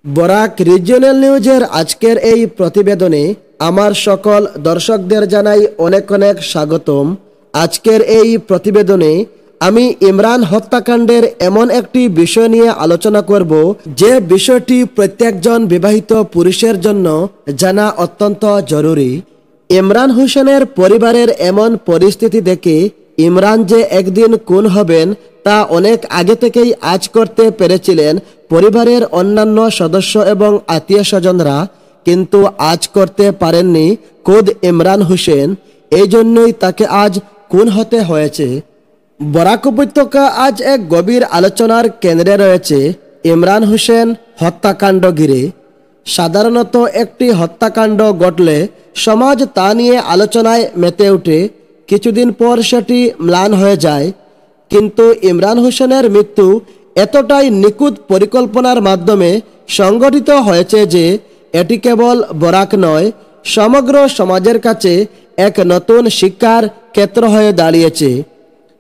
Barak regional নিউজের আজকের এই প্রতিবেদনে আমার সকল দর্শকদের জানাই অনেক অনেক স্বাগতম। আজকের এই প্রতিবেদনে আমি ইমরান হত্যাকাণ্ডের এমন একটি বিষয় নিয়ে আলোচনা করব যে বিষয়টি প্রত্যেকজন বিবাহিত পুরুষের জন্য জানা অত্যন্ত জরুরি। ইমরান হোসেনের পরিবারের এমন পরিস্থিতি দেখে ইমরান যে একদিন খুন হবেন তা অনেক আগে থেকেই আঁচ করতে পেরেছিলেন পরিবারের অন্যান্য সদস্য এবং আত্মীয় স্বজনরা, কিন্তু আজ করতে পারেননি খোদ ইমরান হোসেন। এই জন্যই তাকে আজ খুন হতে হয়েছে। বরাক উপত্যকা আজ এক গভীর আলোচনার কেন্দ্রে রয়েছে ইমরান হোসেন হত্যাকাণ্ড ঘিরে। সাধারণত একটি হত্যাকাণ্ড ঘটলে সমাজ তা নিয়ে আলোচনায় মেতে ওঠে, কিছুদিন পর সেটি ম্লান হয়ে যায়। কিন্তু ইমরান হোসেনের মৃত্যু এতটাই নিখুঁত পরিকল্পনার মাধ্যমে সংগঠিত হয়েছে যে এটি কেবল বরাক নয়, সমগ্র সমাজের কাছে এক নতুন শিক্ষার ক্ষেত্র হয়ে দাঁড়িয়েছে।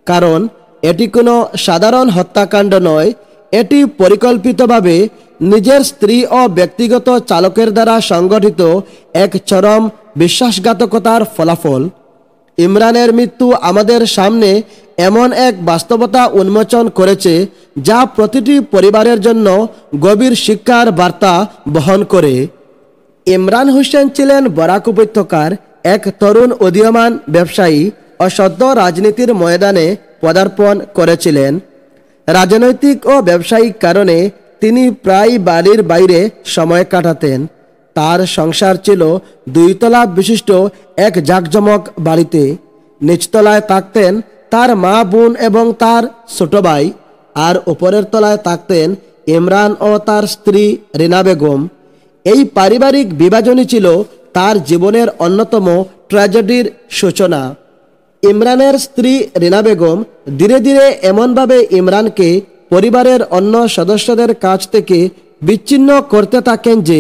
কারণ এটি কোনো সাধারণ হত্যাকাণ্ড নয়, এটি পরিকল্পিতভাবে নিজের স্ত্রী ও ব্যক্তিগত চালকের দ্বারা সংগঠিত এক চরম বিশ্বাসঘাতকতার ফলাফল। ইমরানের মৃত্যু আমাদের সামনে এমন এক বাস্তবতা উন্মোচন করেছে যা প্রতিটি পরিবারের জন্য গভীর শিক্ষার বার্তা বহন করে। ইমরান হোসেন ছিলেন বরাক উপত্যকার এক তরুণ উদীয়মান ব্যবসায়ী ও সদ্য রাজনীতির ময়দানে পদার্পণ করেছিলেন। রাজনৈতিক ও ব্যবসায়িক কারণে তিনি প্রায় বাড়ির বাইরে সময় কাটাতেন। তার সংসার ছিল 2 তলা বিশিষ্ট এক জাঁকজমক বাড়িতে। নিচতলায় থাকতেন তার মা, বোন এবং তার ছোট ভাই, আর উপরের তলায় থাকতেন ইমরান ও তার স্ত্রী রিনা বেগম। এই পারিবারিক বিভাজনই ছিল তার জীবনের অন্যতম ট্র্যাজেডির সূচনা। ইমরানের স্ত্রী রিনা বেগম ধীরে ধীরে এমনভাবে ইমরানকে পরিবারের অন্য সদস্যদের কাছ থেকে বিচ্ছিন্ন করতে থাকেন যে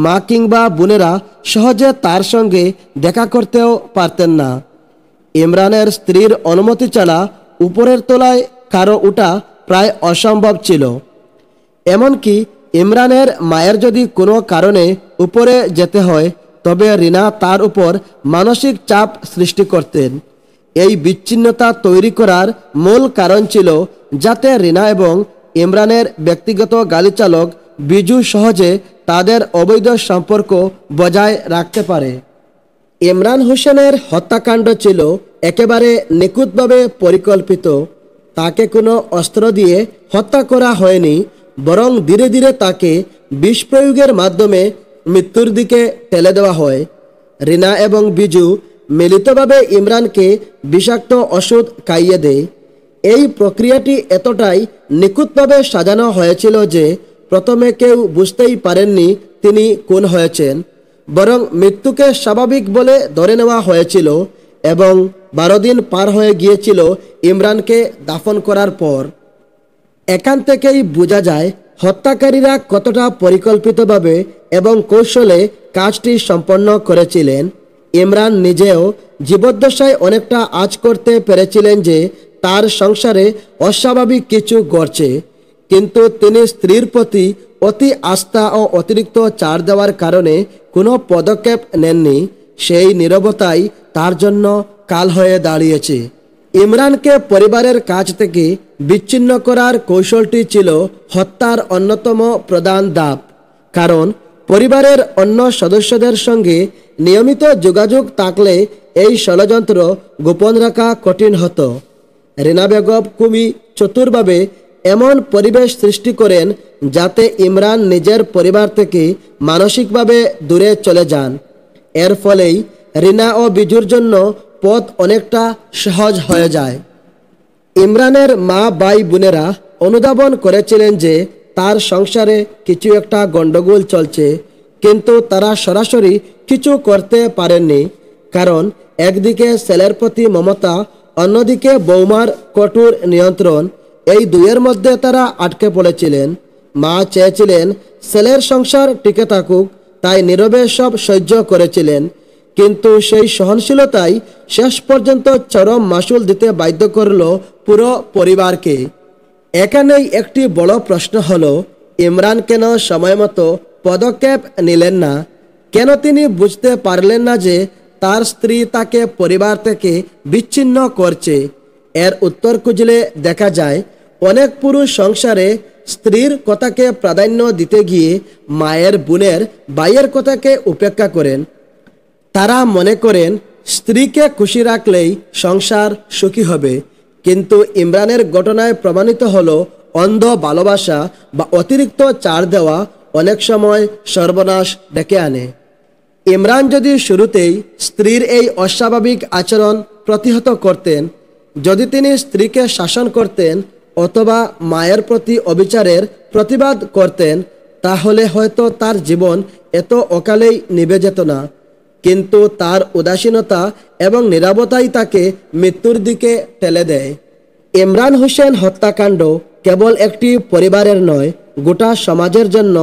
মা কিংবা বোনেরা সহজে তার সঙ্গে দেখা করতেও পারতেন না। ইমরানের স্ত্রীর অনুমতি ছাড়া উপরের তলায় কারো ওঠা প্রায় অসম্ভব ছিল। এমনকি ইমরানের মায়ের যদি কোনো কারণে উপরে যেতে হয় তবে রিনা তার উপর মানসিক চাপ সৃষ্টি করতেন। এই বিচ্ছিন্নতা তৈরি করার মূল কারণ ছিল যাতে রিনা এবং ইমরানের ব্যক্তিগত গাড়ি চালক বিজু সহজে তাদের অবৈধ সম্পর্ক বজায় রাখতে পারে। ইমরান হোসেনের হত্যাকাণ্ড ছিল একেবারে নিখুঁতভাবে পরিকল্পিত। তাকে কোনো অস্ত্র দিয়ে হত্যা করা হয়নি, বরং ধীরে ধীরে তাকে বিষ প্রয়োগের মাধ্যমে মৃত্যুর দিকে ঠেলে দেওয়া হয়। রিনা এবং বিজু মিলিতভাবে ইমরানকে বিষাক্ত ওষুধ খাইয়ে দেয়। এই প্রক্রিয়াটি এতটাই নিখুঁতভাবে সাজানো হয়েছিল যে প্রথমে কেউ বুঝতেই পারেননি তিনি খুন হয়েছেন, বরং মৃত্যুকে স্বাভাবিক বলে ধরে নেওয়া হয়েছিল এবং 12 দিন পার হয়ে গিয়েছিল ইমরানকে দাফন করার পর। এখান থেকেই বোঝা যায় হত্যাকারীরা কতটা পরিকল্পিতভাবে এবং কৌশলে কাজটি সম্পন্ন করেছিলেন। ইমরান নিজেও জীবদ্দশায় অনেকটা আঁচ করতে পেরেছিলেন যে তার সংসারে অস্বাভাবিক কিছু ঘটছে, কিন্তু তিনি স্ত্রীর প্রতি অতি আস্থা ও অতিরিক্ত ছাড় দেওয়ার কারণে কোনো পদক্ষেপ নেননি। সেই নীরবতাই তার জন্য কাল হয়ে দাঁড়িয়েছে। ইমরানকে পরিবারের কাছ থেকে বিচ্ছিন্ন করার কৌশলটি ছিল হত্যার অন্যতম প্রধান ধাপ, কারণ পরিবারের অন্য সদস্যদের সঙ্গে নিয়মিত যোগাযোগ থাকলে এই ষড়যন্ত্র গোপন রাখা কঠিন হতো। রিনা বেগম খুবই চতুরভাবে এমন পরিবেশ সৃষ্টি করেন যাতে ইমরান নিজের পরিবার থেকে মানসিকভাবে দূরে চলে যান। এর ফলেই রিনা ও বিজুর জন্য পথ অনেকটা সহজ হয়ে যায়। ইমরানের মা, ভাই, বোনেরা অনুধাবন করেছিলেন যে তার সংসারে কিছু একটা গণ্ডগোল চলছে, কিন্তু তারা সরাসরি কিছু করতে পারেননি। কারণ একদিকে ছেলের প্রতি মমতা, অন্যদিকে বৌমার কঠোর নিয়ন্ত্রণ, এই দুয়ের মধ্যে তারা আটকে পড়েছিলেন। মা চেয়েছিলেন ছেলের সংসার টিকে থাকুক, তাই নীরবে সব সহ্য করেছিলেন, কিন্তু সেই সহনশীলতাই শেষ পর্যন্ত চরম মাসুল দিতে বাধ্য করল পুরো পরিবারকে। এখানেই একটি বড় প্রশ্ন হলো, ইমরান কেন সময় মতো পদক্ষেপ নিলেন না? কেন তিনি বুঝতে পারলেন না যে তার স্ত্রী তাকে পরিবার থেকে বিচ্ছিন্ন করছে? এর উত্তর খুঁজলে দেখা যায় অনেক পুরুষ সংসারে স্ত্রীর কথাকে প্রাধান্য দিতে গিয়ে মায়ের, বোনের, ভাইয়ের কথাকে উপেক্ষা করেন। তারা মনে করেন স্ত্রীকে খুশি রাখলেই সংসার সুখী হবে। কিন্তু ইমরানের ঘটনায় প্রমাণিত হলো অন্ধ ভালোবাসা বা অতিরিক্ত ছাড় দেওয়া অনেক সময় সর্বনাশ ডেকে আনে। ইমরান যদি শুরুতেই স্ত্রীর এই অস্বাভাবিক আচরণ প্রতিহত করতেন, যদি তিনি স্ত্রীকে শাসন করতেন অথবা মায়ের প্রতি অবিচারের প্রতিবাদ করতেন, তাহলে হয়তো তার জীবন এত অকালেই নিভে যেত না। কিন্তু তার উদাসীনতা এবং নীরবতাই তাকে মৃত্যুর দিকে ঠেলে দেয়। ইমরান হোসেন হত্যাকাণ্ড কেবল একটি পরিবারের নয়, গোটা সমাজের জন্য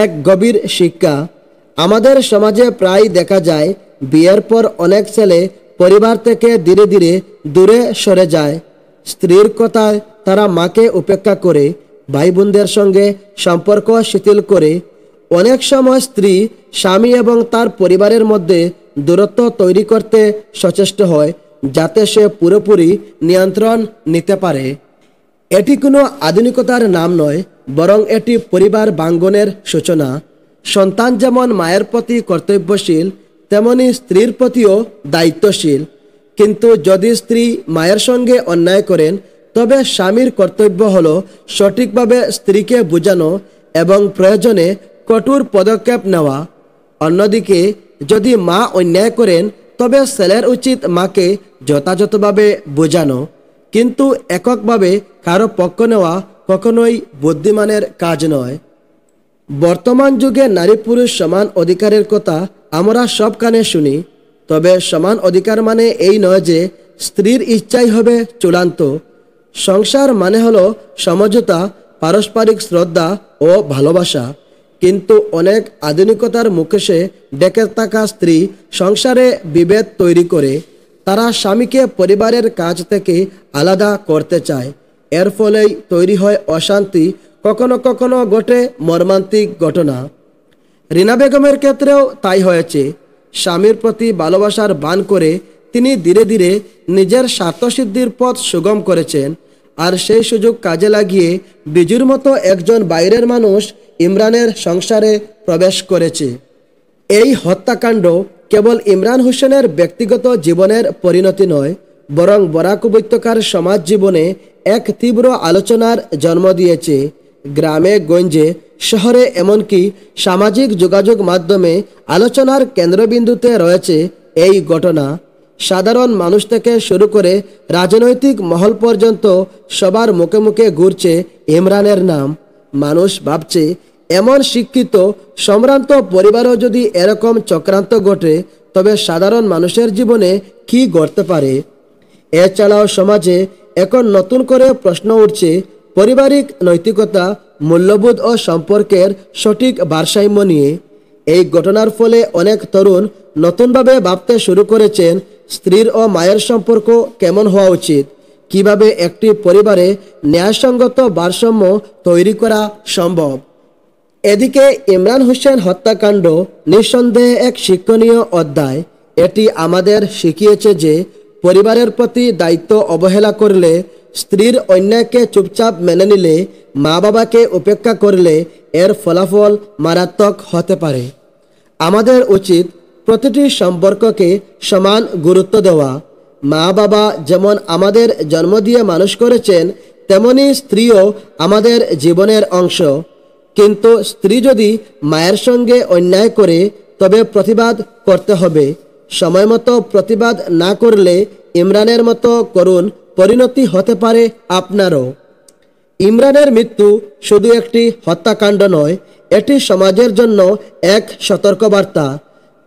এক গভীর শিক্ষা। আমাদের সমাজে প্রায় দেখা যায় বিয়ের পর অনেক ছেলে পরিবার থেকে ধীরে ধীরে দূরে সরে যায়। স্ত্রীর কথায় তারা মাকে উপেক্ষা করে, ভাই বোনদের সঙ্গে সম্পর্ক শিথিল করে। অনেক সময় স্ত্রী স্বামী এবং তার পরিবারের মধ্যে দূরত্ব তৈরি করতে সচেষ্ট হয়, যাতে সে পুরোপুরি নিয়ন্ত্রণ নিতে পারে। এটি কোনো আধুনিকতার নাম নয়, বরং এটি পরিবার ভাঙ্গনের সূচনা। সন্তান যেমন মায়ের প্রতি কর্তব্যশীল, তেমনি স্ত্রীর প্রতিও দায়িত্বশীল। কিন্তু যদি স্ত্রী মায়ের সঙ্গে অন্যায় করেন, তবে স্বামীর কর্তব্য হলো সঠিকভাবে স্ত্রীকে বোঝানো এবং প্রয়োজনে কঠোর পদক্ষেপ নেওয়া। অন্যদিকে যদি মা অন্যায় করেন, তবে ছেলের উচিত মাকে যথাযথভাবে বোঝানো। কিন্তু এককভাবে কারো পক্ষ নেওয়া কখনোই বুদ্ধিমানের কাজ নয়। বর্তমান যুগে নারী পুরুষ সমান অধিকারের কথা আমরা সব কানে শুনি, তবে সমান অধিকার মানে এই নয় যে স্ত্রীর ইচ্ছাই হবে চূড়ান্ত। সংসার মানে হলো সমঝোতা, পারস্পরিক শ্রদ্ধা ও ভালোবাসা। কিন্তু অনেক আধুনিকতার মুখোশে ডেকে থাকা স্ত্রী সংসারে বিভেদ তৈরি করে। তারা স্বামীকে পরিবারের কাজ থেকে আলাদা করতে চায়। এর ফলেই তৈরি হয় অশান্তি, কখনো কখনো ঘটে মর্মান্তিক ঘটনা। রিনা বেগমের ক্ষেত্রেও তাই হয়েছে। স্বামীর প্রতি ভালোবাসার বান করে তিনি ধীরে ধীরে নিজের স্বার্থসিদ্ধির পথ সুগম করেছেন। আর সেই সুযোগ কাজে লাগিয়ে বিজুর মতো একজন বাইরের মানুষ ইমরানের সংসারে প্রবেশ করেছে। এই হত্যাকাণ্ড কেবল ইমরান হোসেনের ব্যক্তিগত জীবনের পরিণতি নয়, বরং বরাক উপত্যকার সমাজ জীবনে এক তীব্র আলোচনার জন্ম দিয়েছে। গ্রামে গঞ্জে শহরে এমনকি সামাজিক যোগাযোগ মাধ্যমে আলোচনার কেন্দ্রবিন্দুতে রয়েছে এই ঘটনা। সাধারণ মানুষ থেকে শুরু করে রাজনৈতিক মহল পর্যন্ত সবার মুখে মুখে ঘুরছে ইমরানের নাম। মানুষ ভাবছে, এমন শিক্ষিত সম্ভ্রান্ত পরিবারও যদি এরকম চক্রান্ত ঘটে, তবে সাধারণ মানুষের জীবনে কি ঘটতে পারে? এছাড়াও সমাজে এখন নতুন করে প্রশ্ন উঠছে পারিবারিক নৈতিকতা, মূল্যবোধ ও সম্পর্কের সঠিক ভারসাম্য নিয়ে। এই ঘটনার ফলে অনেক তরুণ নতুনভাবে ভাবতে শুরু করেছেন স্ত্রীর ও মায়ের সম্পর্ক কেমন হওয়া উচিত, কিভাবে একটি পরিবারে ন্যায়সঙ্গত ভারসাম্য তৈরি করা সম্ভব। এদিকে ইমরান হোসেন হত্যাকাণ্ড নিঃসন্দেহে এক শিক্ষণীয় অধ্যায়। এটি আমাদের শিখিয়েছে যে পরিবারের প্রতি দায়িত্ব অবহেলা করলে, স্ত্রীর অন্যায়কে চুপচাপ মেনে নিলে, মা বাবাকে উপেক্ষা করলে এর ফলাফল মারাত্মক হতে পারে। আমাদের উচিত প্রতিটি সম্পর্ককে সমান গুরুত্ব দেওয়া। মা বাবা যেমন আমাদের জন্ম দিয়ে মানুষ করেছেন, তেমনি স্ত্রীও আমাদের জীবনের অংশ। কিন্তু স্ত্রী যদি মায়ের সঙ্গে অন্যায় করে, তবে প্রতিবাদ করতে হবে। সময় মতো প্রতিবাদ না করলে ইমরানের মতো করুণ পরিণতি হতে পারে আপনারও। ইমরানের মৃত্যু শুধু একটি হত্যাকাণ্ড নয়, এটি সমাজের জন্য এক সতর্কবার্তা।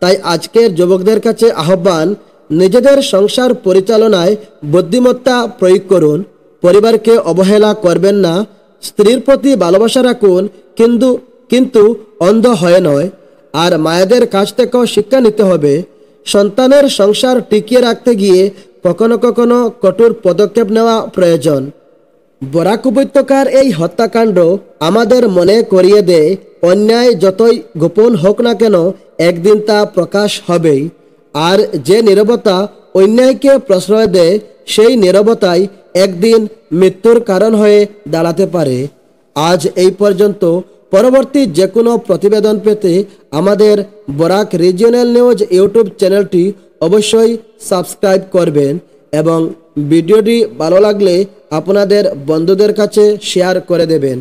তাই আজকের যুবকদের কাছে আহ্বান, নিজেদের সংসার পরিচালনায় বুদ্ধিমত্তা প্রয়োগ করুন। পরিবারকে অবহেলা করবেন না। স্ত্রীর প্রতি ভালোবাসা রাখুন, কিন্তু অন্ধ হয়ে নয়। আর মায়েদের কাছ থেকেও শিক্ষা নিতে হবে। সন্তানের সংসার টিকিয়ে রাখতে গিয়ে কখনো কখনো কঠোর পদক্ষেপ নেওয়া প্রয়োজন। বরাক উপত্যকার এই হত্যাকাণ্ড আমাদের মনে করিয়ে দেয়, অন্যায় যতই গোপন হোক না কেন একদিন তা প্রকাশ হবেই। আর যে নীরবতা অন্যায়কে প্রশ্রয় দেয়, সেই নীরবতাই একদিন মৃত্যুর কারণ হয়ে দাঁড়াতে পারে। আজ এই পর্যন্ত। পরবর্তী যে কোনো প্রতিবেদন পেতে আমাদের বরাক রিজিওনাল নিউজ ইউটিউব চ্যানেলটি অবশ্যই সাবস্ক্রাইব করবেন এবং ভিডিওটি ভালো লাগলে আপনাদের বন্ধুদের কাছে শেয়ার করে দেবেন।